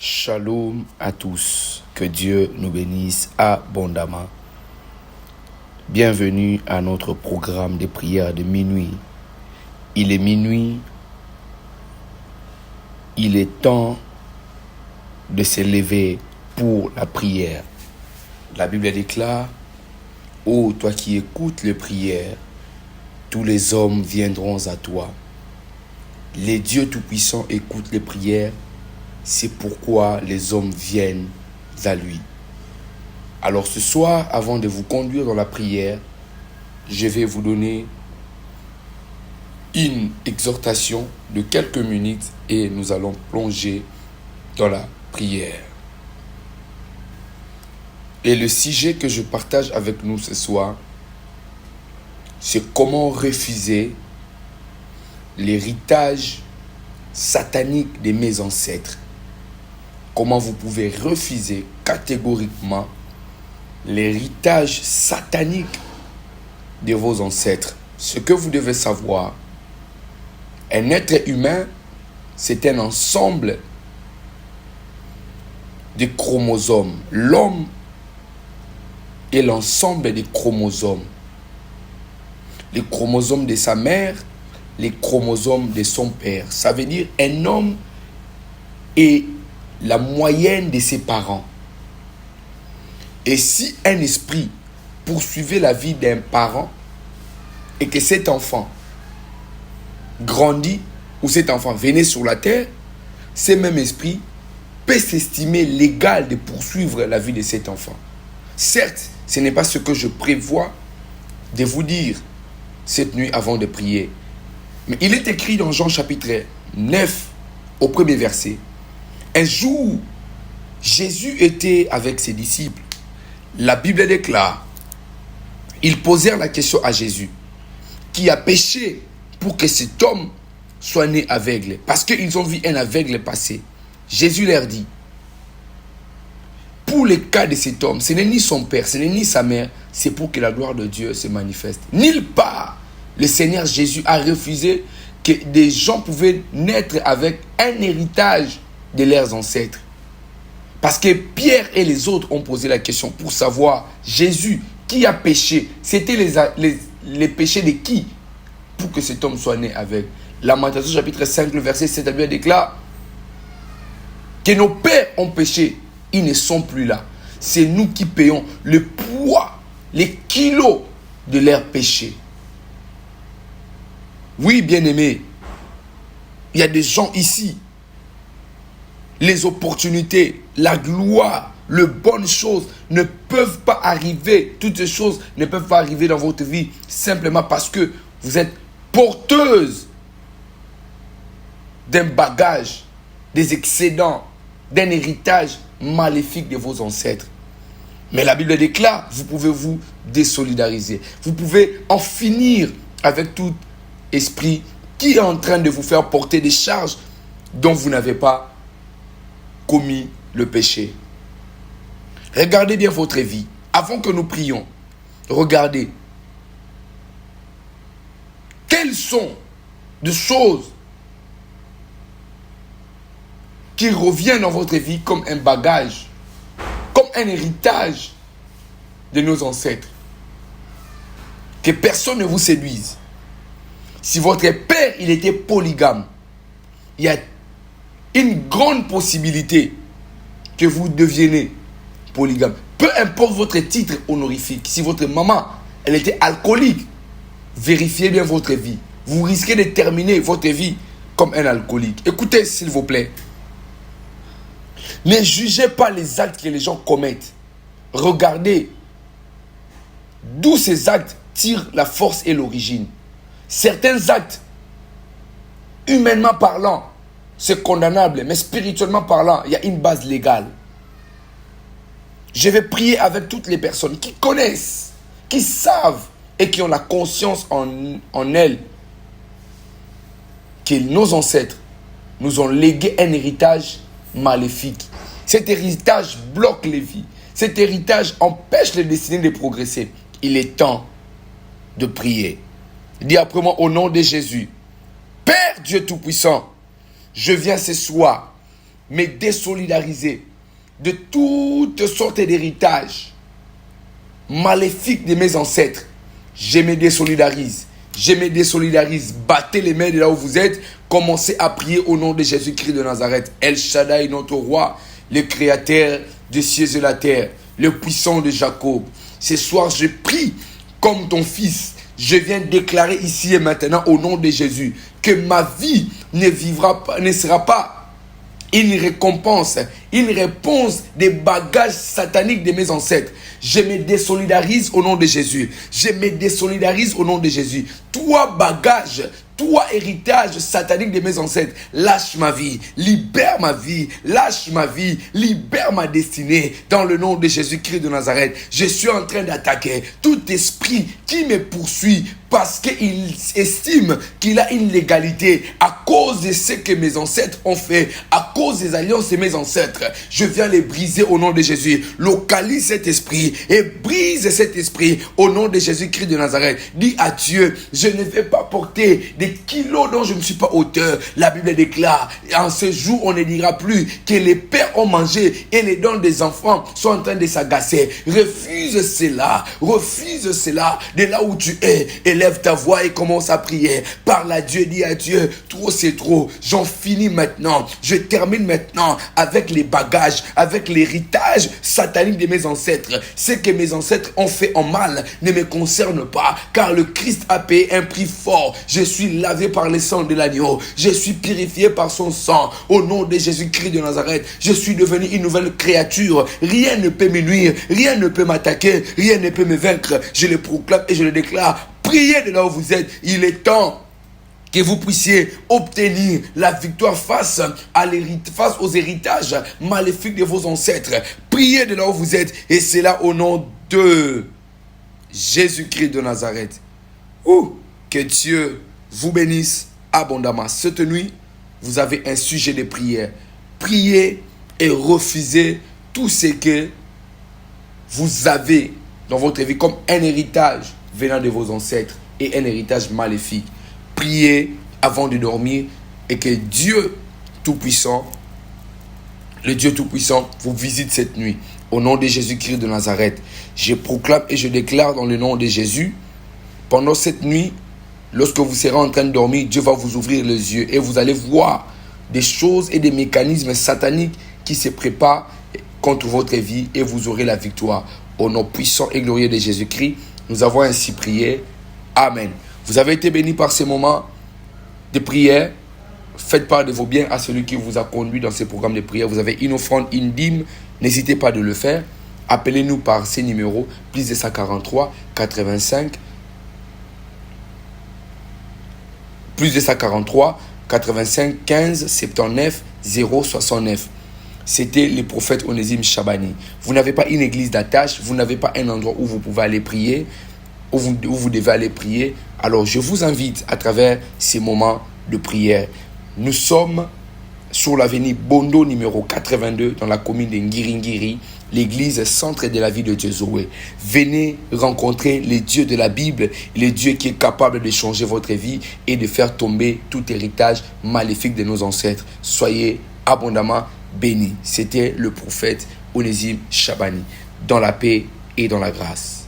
Shalom à tous, que Dieu nous bénisse abondamment. Bienvenue à notre programme de prière de minuit. Il est minuit, il est temps de se lever pour la prière. La Bible déclare, « Ô toi qui écoutes les prières, tous les hommes viendront à toi. » Les dieux tout-puissants écoutent les prières. C'est pourquoi les hommes viennent à lui. Alors ce soir, avant de vous conduire dans la prière, je vais vous donner une exhortation de quelques minutes et nous allons plonger dans la prière. Et le sujet que je partage avec nous ce soir, c'est comment refuser l'héritage satanique de mes ancêtres. Comment vous pouvez refuser catégoriquement l'héritage satanique de vos ancêtres. Ce que vous devez savoir, un être humain, c'est un ensemble de chromosomes. L'homme est l'ensemble des chromosomes. Les chromosomes de sa mère, les chromosomes de son père. Ça veut dire un homme est la moyenne de ses parents. Et si un esprit poursuivait la vie d'un parent et que cet enfant grandit ou cet enfant venait sur la terre, ce même esprit peut s'estimer légal de poursuivre la vie de cet enfant. Certes, ce n'est pas ce que je prévois de vous dire cette nuit avant de prier. Mais il est écrit dans Jean chapitre 9 au premier verset. Un jour, Jésus était avec ses disciples. La Bible déclare, ils posèrent la question à Jésus, qui a péché pour que cet homme soit né aveugle? Parce qu'ils ont vu un aveugle passer. Jésus leur dit, pour le cas de cet homme, ce n'est ni son père, ce n'est ni sa mère, c'est pour que la gloire de Dieu se manifeste. Nulle part, le Seigneur Jésus a refusé que des gens pouvaient naître avec un héritage de leurs ancêtres. Parce que Pierre et les autres ont posé la question pour savoir, Jésus, qui a péché? C'était les péchés de qui pour que cet homme soit né avec? Lamentation chapitre 5, le verset 7, la Bible déclare que nos pères ont péché, ils ne sont plus là. C'est nous qui payons le poids, les kilos de leurs péchés. Oui, bien-aimés, il y a des gens ici, les opportunités, la gloire, les bonnes choses ne peuvent pas arriver. Toutes ces choses ne peuvent pas arriver dans votre vie simplement parce que vous êtes porteuse d'un bagage, des excédents, d'un héritage maléfique de vos ancêtres. Mais la Bible déclare, vous pouvez vous désolidariser. Vous pouvez en finir avec tout esprit qui est en train de vous faire porter des charges dont vous n'avez pas commis le péché. Regardez bien votre vie. Avant que nous prions, regardez. Quelles sont des choses qui reviennent dans votre vie comme un bagage, comme un héritage de nos ancêtres? Que personne ne vous séduise. Si votre père, il était polygame, il y a une grande possibilité que vous deviennez polygame. Peu importe votre titre honorifique. Si votre maman, elle était alcoolique, vérifiez bien votre vie. Vous risquez de terminer votre vie comme un alcoolique. Écoutez, s'il vous plaît. Ne jugez pas les actes que les gens commettent. Regardez d'où ces actes tirent la force et l'origine. Certains actes, humainement parlant, c'est condamnable, mais spirituellement parlant, il y a une base légale. Je vais prier avec toutes les personnes qui connaissent, qui savent et qui ont la conscience en elles que nos ancêtres nous ont légué un héritage maléfique. Cet héritage bloque les vies. Cet héritage empêche les destinées de progresser. Il est temps de prier. Dis après moi au nom de Jésus. Père Dieu Tout-Puissant, je viens ce soir me désolidariser de toutes sortes d'héritages maléfiques de mes ancêtres. Je me désolidarise. Je me désolidarise. Battez les mains de là où vous êtes. Commencez à prier au nom de Jésus-Christ de Nazareth. El Shaddai, notre roi, le créateur des cieux et de la terre, le puissant de Jacob. Ce soir, je prie comme ton fils. Je viens déclarer ici et maintenant au nom de Jésus que ma vie ne sera pas une récompense, une réponse des bagages sataniques de mes ancêtres. Je me désolidarise au nom de Jésus. Je me désolidarise au nom de Jésus. Toi, bagage, toi, héritage satanique de mes ancêtres, lâche ma vie, libère ma vie, lâche ma vie, libère ma destinée dans le nom de Jésus-Christ de Nazareth. Je suis en train d'attaquer tout esprit qui me poursuit parce qu'il estime qu'il a une légalité à cause de ce que mes ancêtres ont fait, à cause des alliances de mes ancêtres. Je viens les briser au nom de Jésus. Localise cet esprit et brise cet esprit au nom de Jésus-Christ de Nazareth. Dis à Dieu, je ne vais pas porter des kilos dont je ne suis pas auteur. La Bible déclare, en ce jour, on ne dira plus que les pères ont mangé et les dents des enfants sont en train de s'agacer. Refuse cela de là où tu es. Élève ta voix et commence à prier. Parle à Dieu, dis à Dieu, trop c'est trop. J'en finis maintenant. Je termine maintenant avec les bagages, avec l'héritage satanique de mes ancêtres. Ce que mes ancêtres ont fait en mal ne me concerne pas, car le Christ a payé un prix fort. Je suis lavé par le sang de l'agneau. Je suis purifié par son sang. Au nom de Jésus-Christ de Nazareth, je suis devenu une nouvelle créature. Rien ne peut me nuire, rien ne peut m'attaquer, rien ne peut me vaincre. Je le proclame et je le déclare. Priez de là où vous êtes. Il est temps que vous puissiez obtenir la victoire face aux héritages maléfiques de vos ancêtres. Priez de là où vous êtes. Et c'est là au nom de Jésus-Christ de Nazareth. Que Dieu vous bénisse abondamment. Cette nuit, vous avez un sujet de prière. Priez et refusez tout ce que vous avez dans votre vie comme un héritage venant de vos ancêtres et un héritage maléfique. Priez avant de dormir et que Dieu Tout-Puissant, le Dieu Tout-Puissant, vous visite cette nuit. Au nom de Jésus-Christ de Nazareth, je proclame et je déclare dans le nom de Jésus, pendant cette nuit, lorsque vous serez en train de dormir, Dieu va vous ouvrir les yeux et vous allez voir des choses et des mécanismes sataniques qui se préparent contre votre vie et vous aurez la victoire. Au nom puissant et glorieux de Jésus-Christ, nous avons ainsi prié. Amen. Vous avez été bénis par ces moments de prière. Faites part de vos biens à celui qui vous a conduit dans ces programmes de prière. Vous avez une offrande, une dîme. N'hésitez pas de le faire. Appelez-nous par ces numéros. Plus 243 85. Plus 243 85 15 79 069. C'était le prophète Onésime Chabani. Vous n'avez pas une église d'attache, vous n'avez pas un endroit où vous pouvez aller prier, où vous devez aller prier. Alors je vous invite à travers ces moments de prière. Nous sommes sur l'avenue Bondo numéro 82 dans la commune de Ngiringiri, l'église centre de la vie de Dieu Zoé. Venez rencontrer les dieux de la Bible, le Dieu qui est capable de changer votre vie et de faire tomber tout héritage maléfique de nos ancêtres. Soyez abondamment bénis. C'était le prophète Onésime Chabani, dans la paix et dans la grâce.